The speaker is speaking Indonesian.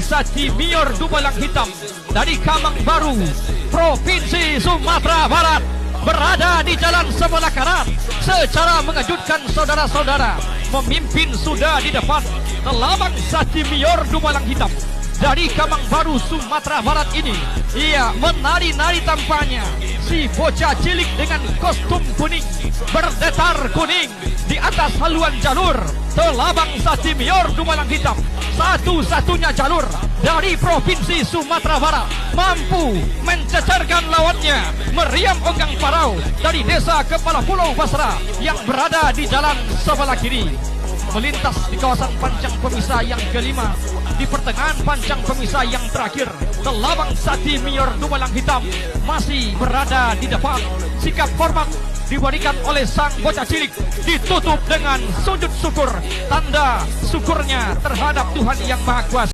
Sati Mior Dumalang Hitam dari Kamang Baru, Provinsi Sumatera Barat, berada di jalan sebelah kanan secara mengejutkan saudara-saudara. Memimpin sudah di depan Telabang Sati Mior Dumalang Hitam dari Kamang Baru, Sumatera Barat ini. Ia menari-nari tampaknya, si bocah cilik dengan kostum kuning, berdetar kuning di atas haluan jalur Telabang Sati Mior Dumalang Hitam. Satu-satunya jalur dari Provinsi Sumatera Barat mampu mencecerkan lawannya. Meriam Onggang Parau dari Desa Kepala Pulau Basra yang berada di jalan sebelah kiri, melintas di kawasan pancang pemisah yang kelima. Di pertengahan pancang pemisah yang terakhir, Telabang Sati Mior Dumalang Hitam masih berada di depan. Sikap hormat diberikan oleh sang bocah cilik, ditutup dengan sujud syukur, tanda syukurnya terhadap Tuhan Yang Maha Kuasa.